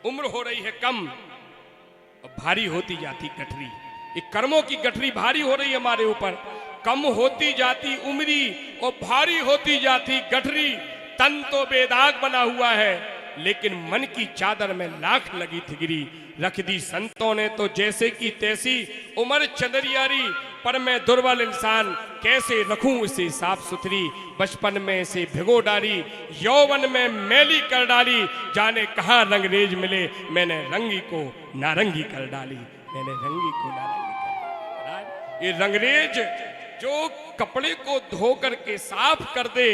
उम्र हो रही है कम और भारी होती जाती गठरी। ये कर्मों की गठरी भारी हो रही है हमारे ऊपर, कम होती जाती उम्री और भारी होती जाती गठरी। तन तो बेदाग बना हुआ है लेकिन मन की चादर में लाख लगी थिगरी। रख दी संतों ने तो जैसे की तैसी उम्र चंदरियारी, पर मैं दुर्बल इंसान कैसे रखूं इसे साफ सुथरी। बचपन में इसे भिगो डाली, यौवन में मैली कर डाली। जाने कहां रंगरेज मिले, मैंने रंगी को नारंगी कर डाली। मैंने रंगी को नारंगी कर डाली। ये रंगरेज जो कपड़े को धो करके साफ कर दे,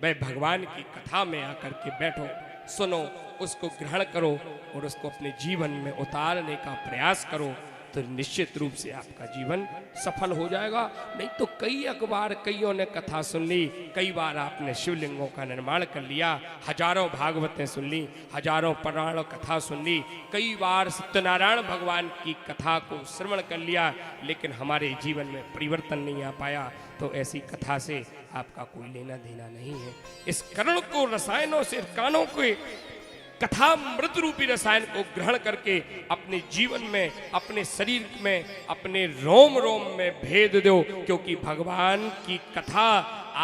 वह भगवान की कथा में आकर के बैठो, सुनो, उसको ग्रहण करो और उसको अपने जीवन में उतारने का प्रयास करो, तो निश्चित रूप से आपका जीवन सफल हो जाएगा। नहीं तो कई अखबार कईयों ने कथा सुन ली, कई बार आपने शिवलिंगों का निर्माण कर लिया, हजारों भागवतें सुन ली, हजारों पुराण कथा सुन ली, कई बार सत्यनारायण भगवान की कथा को श्रवण कर लिया, लेकिन हमारे जीवन में परिवर्तन नहीं आ पाया। तो ऐसी कथा से आपका कोई लेना देना नहीं है। इस कर्ण को, रसायनों से, कानों के कथा मृत रूपी रसायन को ग्रहण करके अपने जीवन में, अपने शरीर में, अपने रोम रोम में भेद दो, क्योंकि भगवान की कथा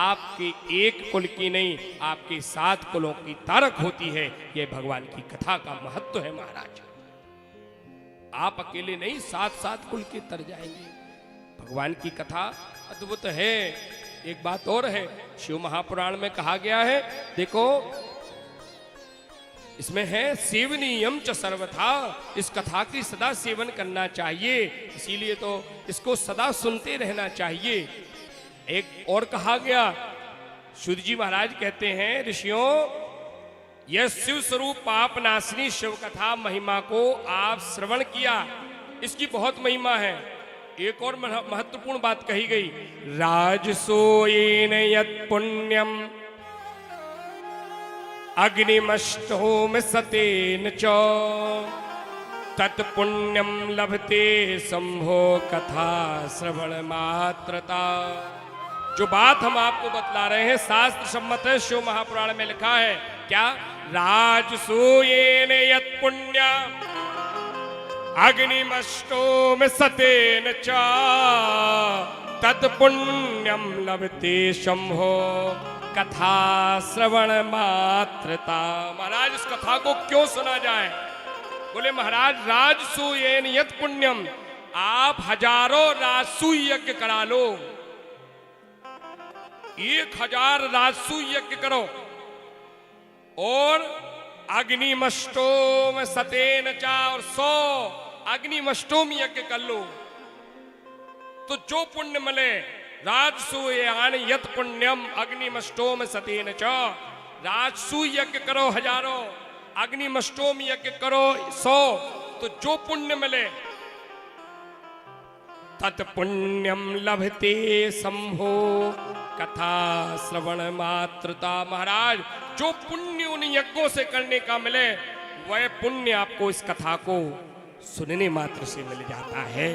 आपके एक कुल की नहीं, आपके 7 कुलों की तारक होती है। यह भगवान की कथा का महत्व है महाराज। आप अकेले नहीं, 7 कुल के तर जाएंगे। भगवान की कथा अद्भुत है। एक बात और है, शिव महापुराण में कहा गया है, देखो इसमें है सेवनीयम च सर्वथा, इस कथा की सदा सेवन करना चाहिए, इसीलिए तो इसको सदा सुनते रहना चाहिए। एक और कहा गया, शुद्ध जी महाराज कहते हैं, ऋषियों, यह शिव स्वरूप पाप नाशनी शिव कथा महिमा को आप श्रवण किया, इसकी बहुत महिमा है। एक और महत्वपूर्ण बात कही गई, राजसोयेन यत् पुण्यम अग्निमष्टोम सतेन च तत्पुण्यम लभते संभो कथा श्रवण मात्रता। जो बात हम आपको बतला रहे हैं शास्त्र सम्मत है, शिव महापुराण में लिखा है क्या, राजसूयेन यत् पुण्यम अग्निमष्टोम सतेन च तत्पुण्यम लभते शंभो कथा श्रवण मात्रता। महाराज इस कथा को क्यों सुना जाए? बोले महाराज, राजसूयेन यत् पुण्यम, आप हजारों राजसूय यज्ञ करा लो, 1000 राजसूय यज्ञ करो, और अग्निमष्टोम सतेन चा, और 100 अग्निमष्टोम यज्ञ कर लो, तो जो पुण्य मिले, राजसूयान यत् पुण्यम अग्निमष्टोम सतेन च, राजसूय यज्ञ करो हजारों, अग्निमष्टोम यज्ञ करो 100, तो जो पुण्य मिले, तत्पुण्यम लभते संभो कथा श्रवण मात्रता। महाराज, जो पुण्य उन यज्ञों से करने का मिले, वह पुण्य आपको इस कथा को सुनने मात्र से मिल जाता है।